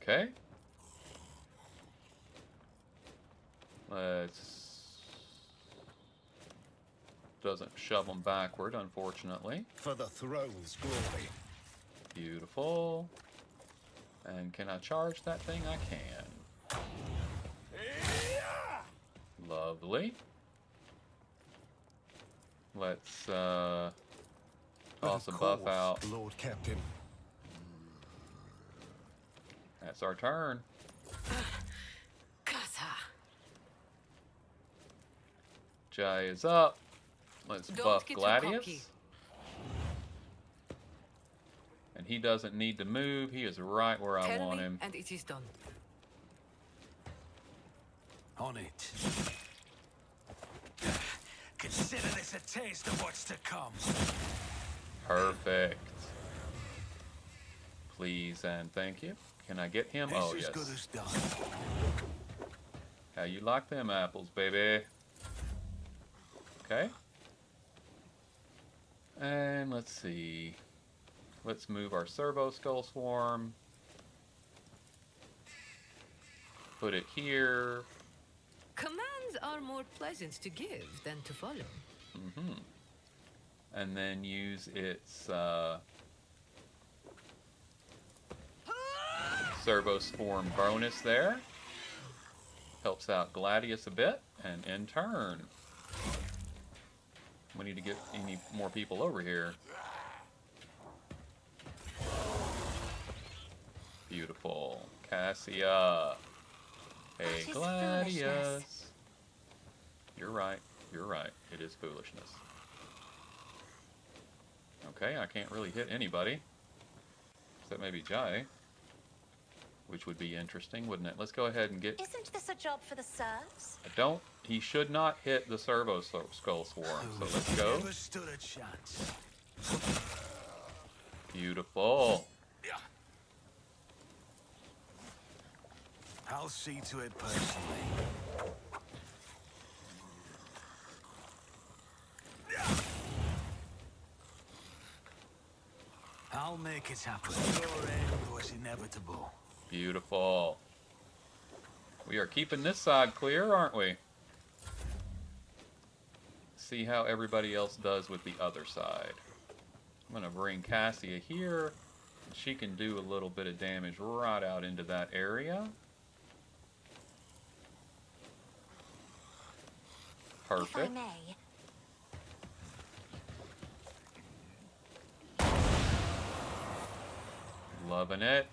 Okay. Doesn't shove them backward, unfortunately. For the throne's glory. Beautiful. And can I charge that thing? I can. Lovely. Let's toss a buff out. Lord Captain. That's our turn. Kasa. Jai is up. Let's Don't buff get too Gladius. cocky. And he doesn't need to move. He is right where I Tell want me, him. and it is done. On it. Consider this a taste of what's to come. Perfect. Please and thank you. Can I get him? Oh, This yes. as good as done. How you like them apples, baby? Okay. And let's see. Let's move our Servo Skull Swarm. Put it here. Commands are more pleasant to give than to follow. And then use its Servo Swarm bonus there. Helps out Gladius a bit. And in turn. We need to get any more people over here. Beautiful. Cassia. Hey, That is Gladius. foolishness. You're right. You're right. It is foolishness. Okay, I can't really hit anybody. Except maybe Jai. Which would be interesting, wouldn't it? Let's go ahead and get... Isn't this a job for the serfs? I don't... He should not hit the Servo Skull Swarm. So let's go. Never stood a chance. Beautiful. I'll see to it personally. I'll make it happen. Your end was inevitable. Beautiful. We are keeping this side clear, aren't we? See how everybody else does with the other side. I'm going to bring Cassia here. She can do a little bit of damage right out into that area. If I Perfect. may. Loving it.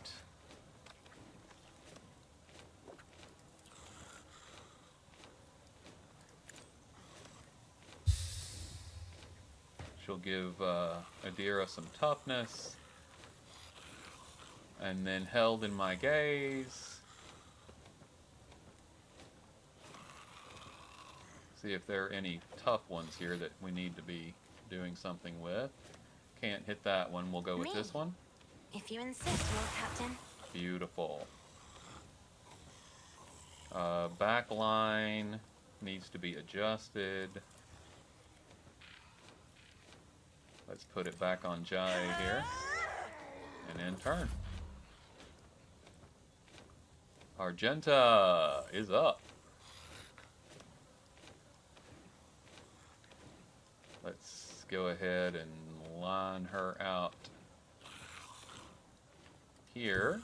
She'll give Adira some toughness. And then held in my gaze. See if there are any tough ones here that we need to be doing something with. Can't hit that one. We'll go with Me? this one. If you insist, Lord Captain. Beautiful. Back line needs to be adjusted. Let's put it back on Jai here. And in turn. Argenta is up. Let's go ahead and line her out here.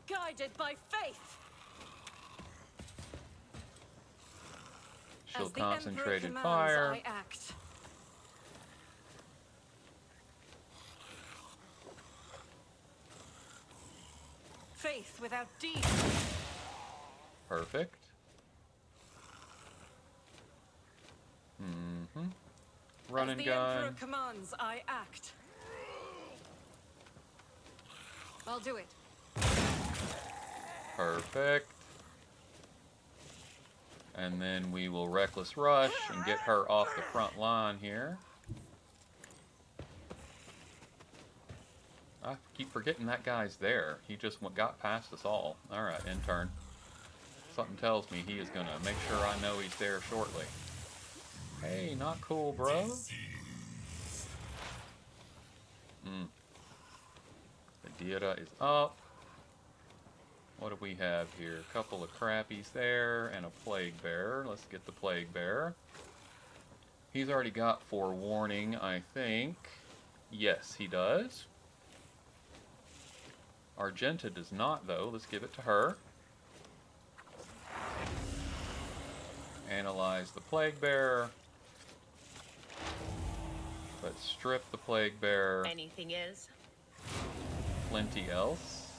Guided by faith. She'll As the Emperor concentrated commands, fire. I act. Faith without deed. Perfect. Mm-hmm. Run As and the Emperor gun. commands, I act. I'll do it. Perfect. And then we will reckless rush and get her off the front line here. I keep forgetting that guy's there. He just got past us all. Alright, in turn. Something tells me he is going to make sure I know he's there shortly. Hey, not cool, bro. The Dira is up. What do we have here? A couple of crappies there and a plague bearer. Let's get the plague bearer. He's already got forewarning, I think. Yes, he does. Argenta does not, though. Let's give it to her. Analyze the plague bearer. Let's strip the plague bearer. Anything is. Plenty else.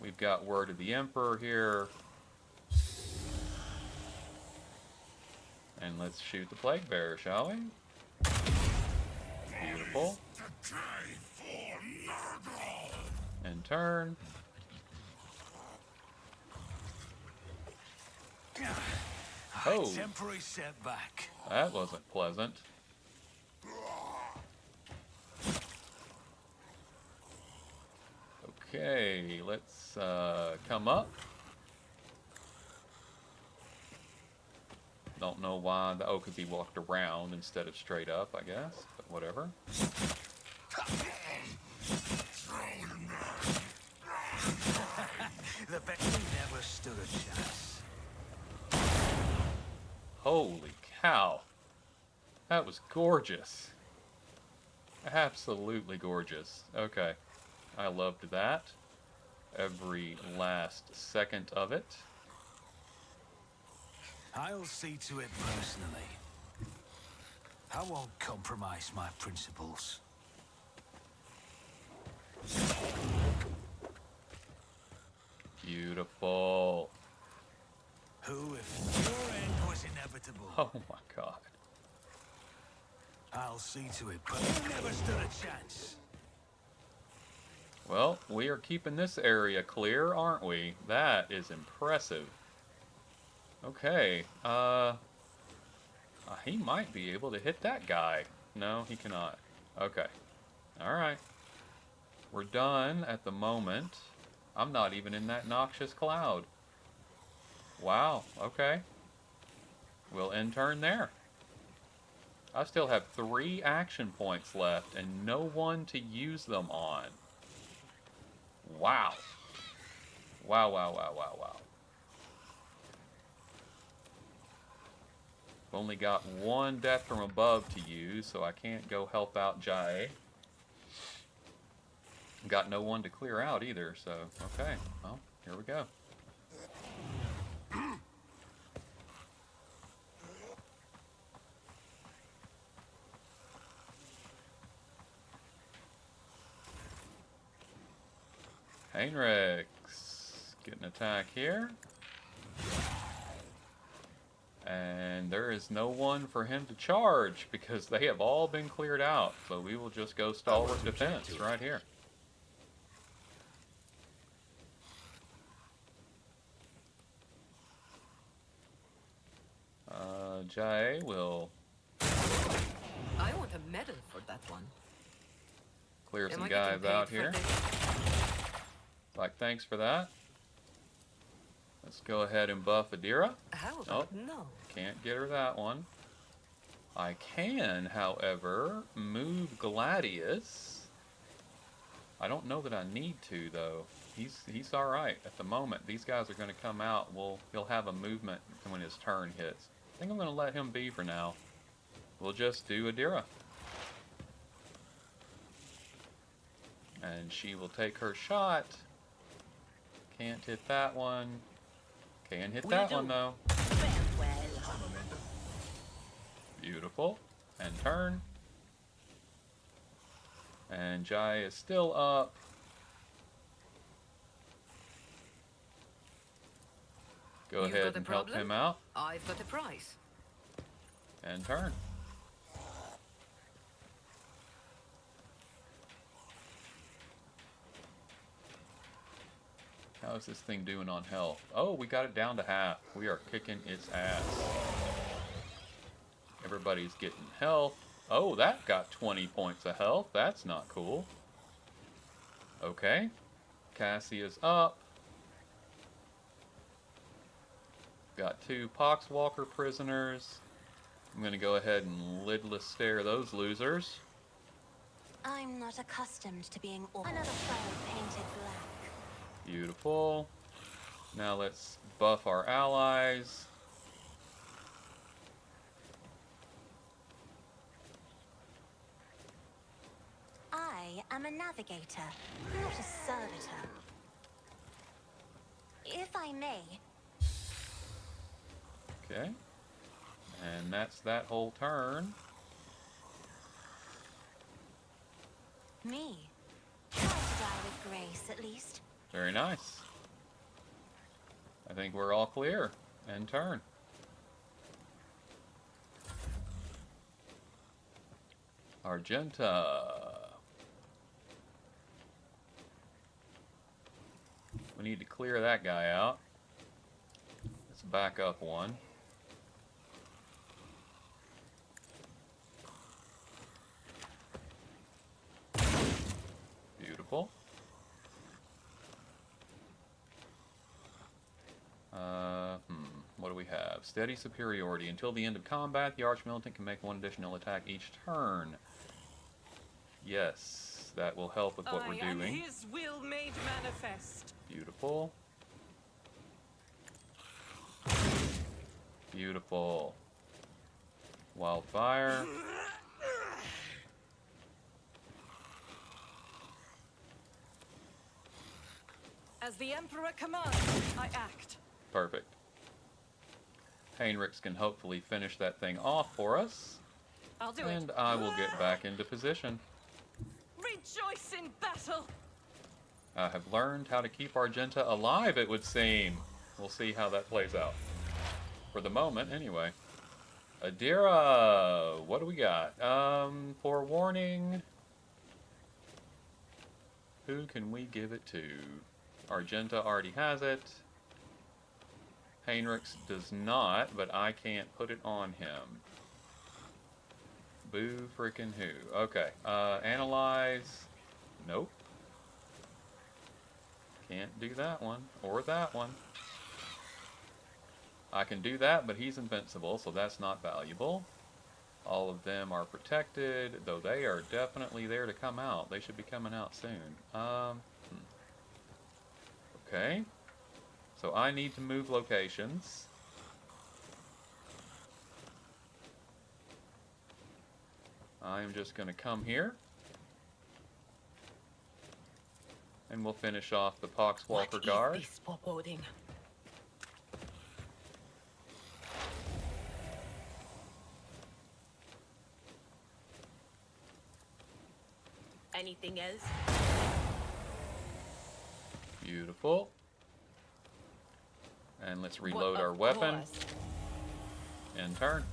We've got word of the Emperor here. And let's shoot the plague bearer, shall we? Beautiful. In turn. Oh, Temporary setback. that wasn't pleasant. Okay, let's come up. Don't know why. Oh, because he walked around instead of straight up, I guess. But whatever. The Becky never stood a chance. Holy cow. That was gorgeous. Absolutely gorgeous. Okay. I loved that. Every last second of it. I'll see to it personally. I won't compromise my principles. Beautiful. Who, if your end was inevitable, Oh my god. I'll I'll see to it, but you never stood a chance. Well, we are keeping this area clear, aren't we? That is impressive. Okay, he might be able to hit that guy. No, he cannot. Okay. Alright. We're done at the moment. I'm not even in that noxious cloud. Wow, okay. We'll end turn there. I still have 3 action points left and no one to use them on. Wow. Wow, wow, wow, wow, wow. I've only got 1 death from above to use, so I can't go help out Jai. Got no one to clear out either, so okay. Well, here we go. Heinrichs, get an attack here. And there is no one for him to charge because they have all been cleared out. So we will just go stalwart defense right here. Jai will I want a medal for that one. clear Am some I getting guys out paid here. for this? Like, thanks for that. Let's go ahead and buff Adira. How about no? Can't get her that one. I can, however, move Gladius. I don't know that I need to, though. He's all right at the moment. These guys are going to come out. He'll have a movement when his turn hits. I think I'm going to let him be for now. We'll just do Adira. And she will take her shot. Can't hit that one. Can hit that one, though. Beautiful. And turn. And Jai is still up. Go You've ahead got a and help problem? him out. I've got a prize. And turn. How is this thing doing on health? Oh, we got it down to half. We are kicking its ass. Everybody's getting health. Oh, that got 20 points of health. That's not cool. Okay. Cassia's up. Got 2 Poxwalker prisoners. I'm going to go ahead and lidless stare those losers. I'm not accustomed to being another foe painted black. Beautiful. Now let's buff our allies. I am a navigator, not a servitor. If I may. Okay. And that's that whole turn. Me. Try to die with grace, at least. Very nice. I think we're all clear. End turn. Argenta. We need to clear that guy out. Let's back up one. Beautiful. What do we have? Steady superiority. Until the end of combat, the Archmilitant can make 1 additional attack each turn. Yes, that will help with what we're doing. I am his will made manifest. Beautiful. Beautiful. Wildfire. As the Emperor commands, I act. Perfect. Heinrichs can hopefully finish that thing off for us. I'll do And it. I will get back into position. Rejoice in battle. I have learned how to keep Argenta alive, it would seem. We'll see how that plays out. For the moment, anyway. Adira, what do we got? Forewarning. Who can we give it to? Argenta already has it. Heinrichs does not, but I can't put it on him. Boo freaking who. Okay, analyze. Nope. Can't do that one, or that one. I can do that, but he's invincible, so that's not valuable. All of them are protected, though they are definitely there to come out. They should be coming out soon. Okay. So I need to move locations. I'm just going to come here. And we'll finish off the Poxwalker Guard. What is this foreboding? Anything else? Beautiful. And let's reload But our of weapon. course. In turn.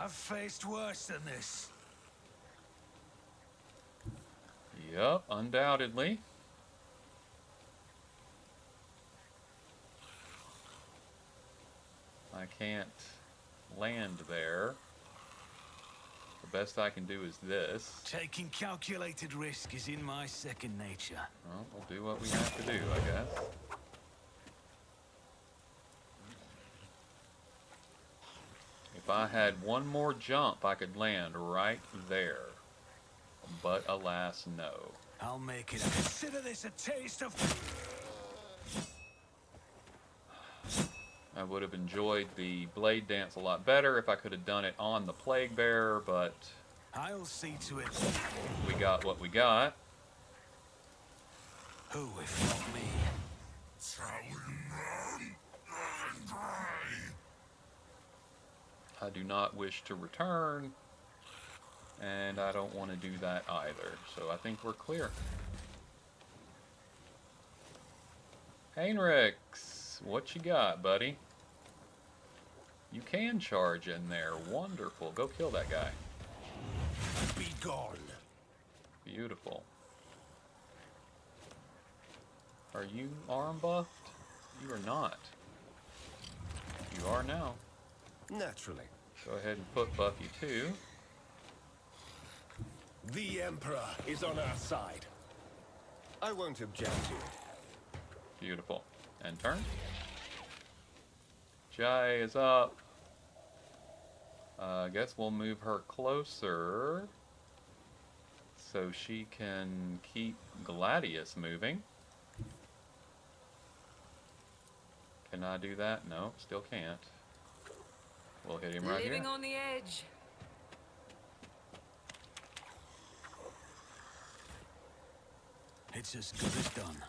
I've faced worse than this. Yup, undoubtedly. I can't land there. The best I can do is this. Taking calculated risk is in my second nature. Well, we'll do what we have to do, I guess. If I had one more jump, I could land right there. But alas, no. I'll make it. Consider this a taste of... I would have enjoyed the blade dance a lot better if I could have done it on the plague bearer, but I'll see to it. we got what we got. Who, if not me? I do not wish to return, and I don't want to do that either. So I think we're clear. Heinrichs, what you got, buddy? You can charge in there. Wonderful. Go kill that guy. Be gone. Beautiful. Are you arm buffed? You are not. You are now. Naturally. Go ahead and foot buff you too. The Emperor is on our side. I won't object to it. Beautiful. And turn. Jai is up. I guess we'll move her closer so she can keep Gladius moving. Can I do that? No, still can't. We'll hit him right Living here. on the edge. It's as good as done.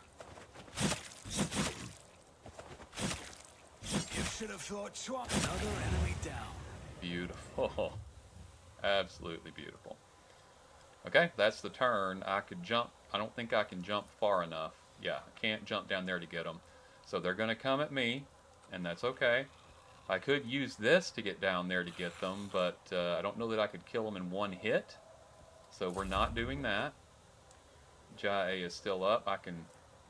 You should have thought swap another enemy down. Beautiful. Absolutely beautiful. Okay, that's the turn. I could jump. I don't think I can jump far enough. Yeah, I can't jump down there to get them. So they're going to come at me, and that's okay. I could use this to get down there to get them, but I don't know that I could kill them in one hit. So we're not doing that. Jai is still up. I can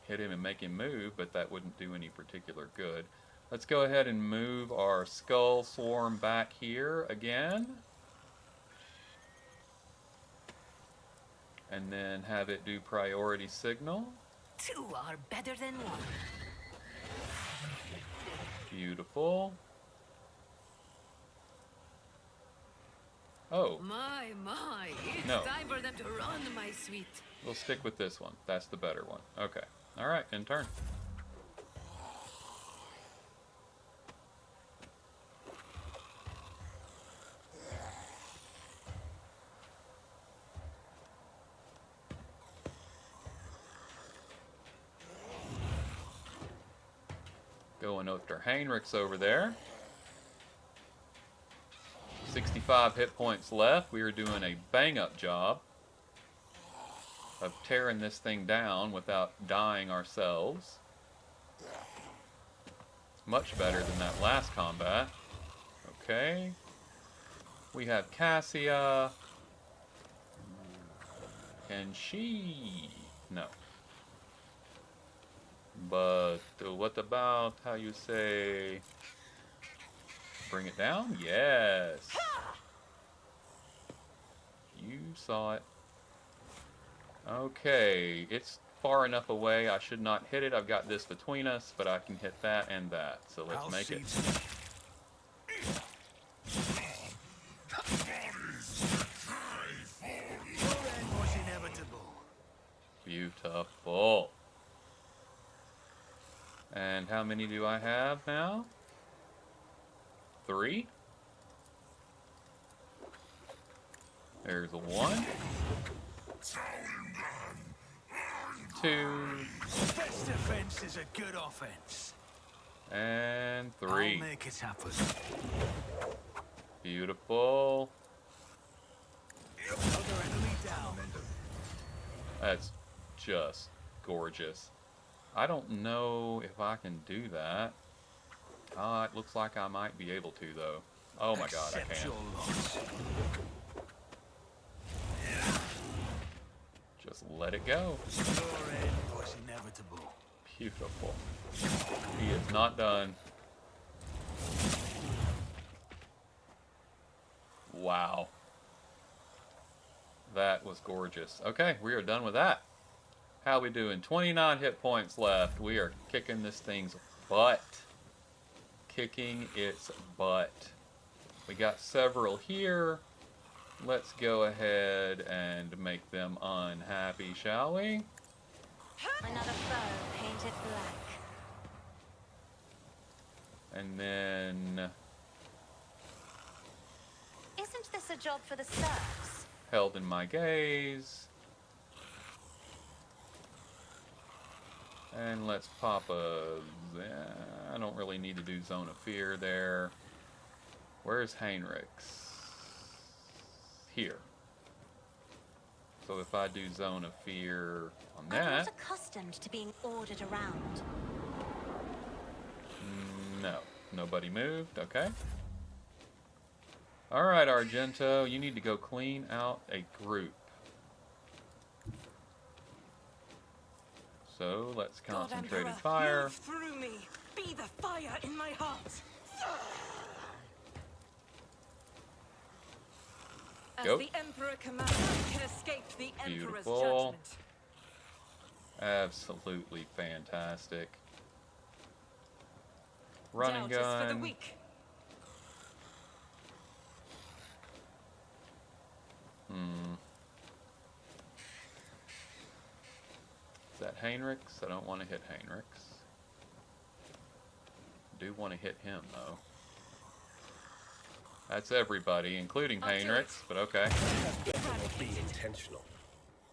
hit him and make him move, but that wouldn't do any particular good. Let's go ahead and move our Skull Swarm back here again. And then have it do priority signal. Two are better than one. Beautiful. Oh, My, it's No. time for them to run, my sweet. we'll stick with this one. That's the better one. Okay. All right, in turn. Going after Heinrichs over there. 65 hit points left. We are doing a bang-up job of tearing this thing down without dying ourselves. Much better than that last combat. Okay. We have Cassia. Can she? No. But what about how you say... Bring it down? Yes. You saw it. Okay, it's far enough away. I should not hit it. I've got this between us, but I can hit that and that. So let's make it. Was inevitable. Beautiful. And how many do I have now? 3. There's a 1. 2. Best defense is a good offense. And I'll 3. make it happen. Beautiful. Other enemy down. That's just gorgeous. I don't know if I can do that. It looks like I might be able to, though. Oh my god, I Accept can. your loss. Just let it go. Your end was inevitable. Beautiful. He is not done. Wow. That was gorgeous. Okay, we are done with that. How we doing? 29 hit points left. We are kicking this thing's butt. Kicking its butt. We got several here. Let's go ahead and make them unhappy, shall we? Another foe painted black. And then Isn't this a job for the serfs? held in my gaze. And let's pop a... I don't really need to do Zone of Fear there. Where's Heinrichs? Here. So if I do Zone of Fear on I'm that... not accustomed to being ordered around. No. Nobody moved. Okay. Alright, Argento. You need to go clean out a group. So let's concentrated Emperor, fire. move through me. Be the fire in my heart. As Go. the Emperor commands, I can escape the Emperor's Beautiful. judgment. Absolutely fantastic. Run and Doubt is for the gun. weak. Is that Heinrichs? I don't want to hit Heinrichs. Do want to hit him, though. That's everybody, including I'll do Heinrichs, but okay. Be intentional.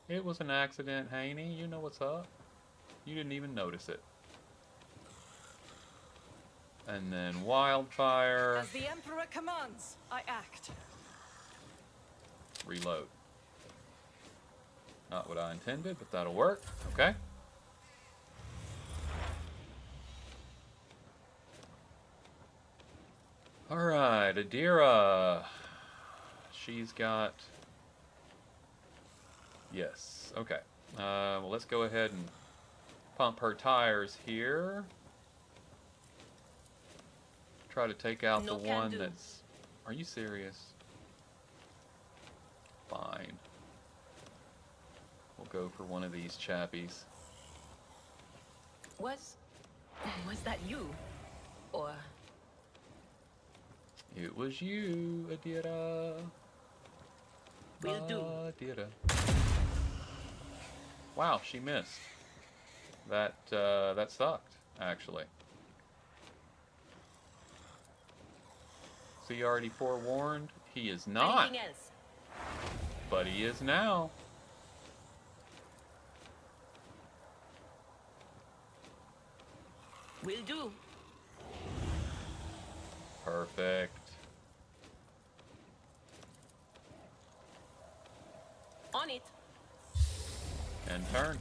It was an accident, Haney. You know what's up. You didn't even notice it. And then Wildfire. As the Emperor commands, I act. Reload. Not what I intended, but that'll work. Okay. Alright, Adira. She's got... Yes, okay. Well, let's go ahead and pump her tires here. Try to take out No the can one do. that's... Are you serious? Fine. We'll go for one of these chappies. Was that you? Or It was you, Adira. will do? Adira. Wow, she missed. That sucked, actually. So you already forewarned? He is not, Anything else? but he is now. Will do. Perfect. On it. And turn.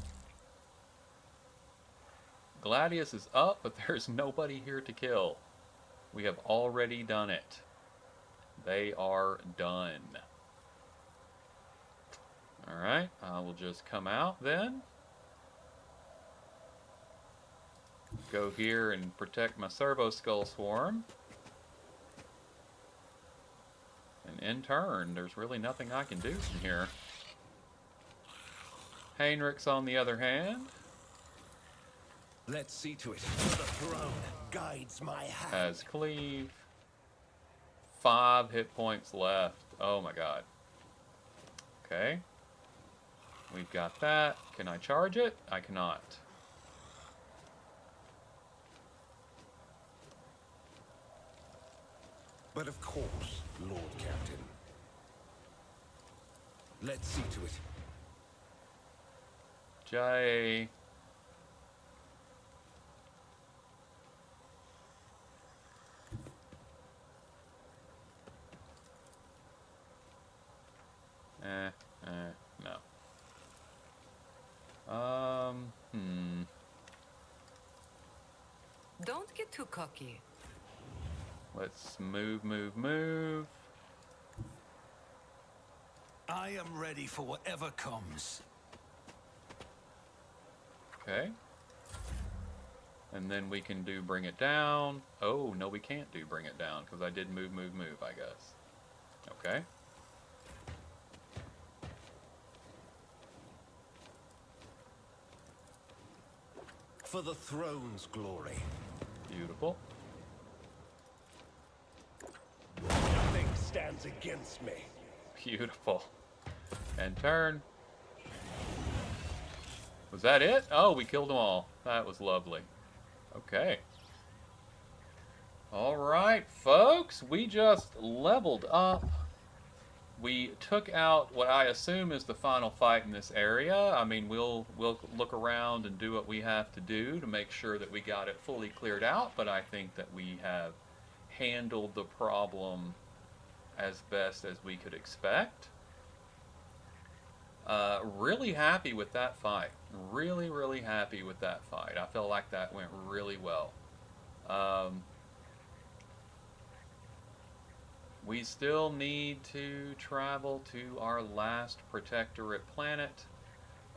Gladius is up, but there's nobody here to kill. We have already done it. They are done. Alright, I will just come out then. Go here and protect my Servo Skull Swarm. And in turn, there's really nothing I can do from here. Heinrich's on the other hand Let's see to it. For the throne guides my hand. has Cleave. 5 hit points left. Oh my god. Okay. We've got that. Can I charge it? I cannot. But of course, Lord Captain. Let's see to it. Jay. No. Don't get too cocky. Let's move. I am ready for whatever comes. Okay. And then we can do bring it down. Oh, no, we can't do bring it down because I did move, I guess. Okay. For the throne's glory. Beautiful. Nothing stands against me. Beautiful. And turn. Was that it? Oh, we killed them all. That was lovely. Okay. Alright, folks. We just leveled up. We took out what I assume is the final fight in this area. I mean, we'll look around and do what we have to do to make sure that we got it fully cleared out, but I think that we have handled the problem as best as we could expect. Really happy with that fight. Really happy with that fight. I felt like that went really well. We still need to travel to our last Protectorate planet,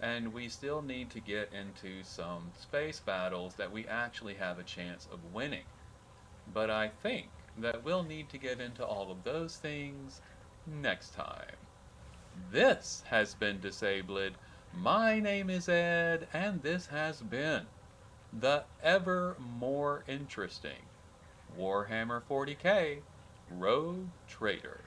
and we still need to get into some space battles that we actually have a chance of winning. But I think that we'll need to get into all of those things next time. This has been Disabled. My name is Ed, and this has been the ever more interesting Warhammer 40k Rogue Trader.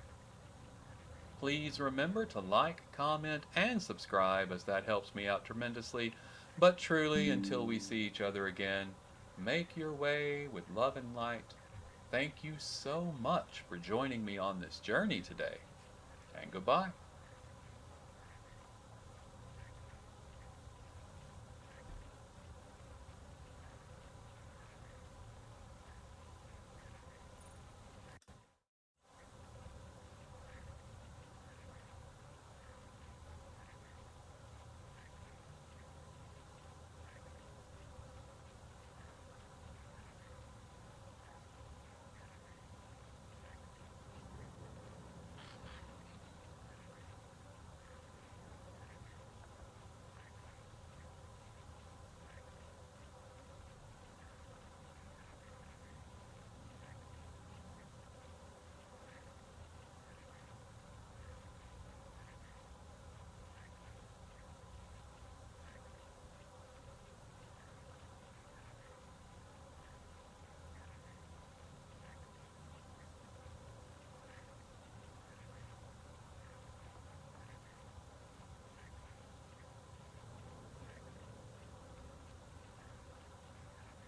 Please remember to like, comment, and subscribe, as that helps me out tremendously. But truly, until we see each other again, make your way with love and light. Thank you so much for joining me on this journey today, and goodbye.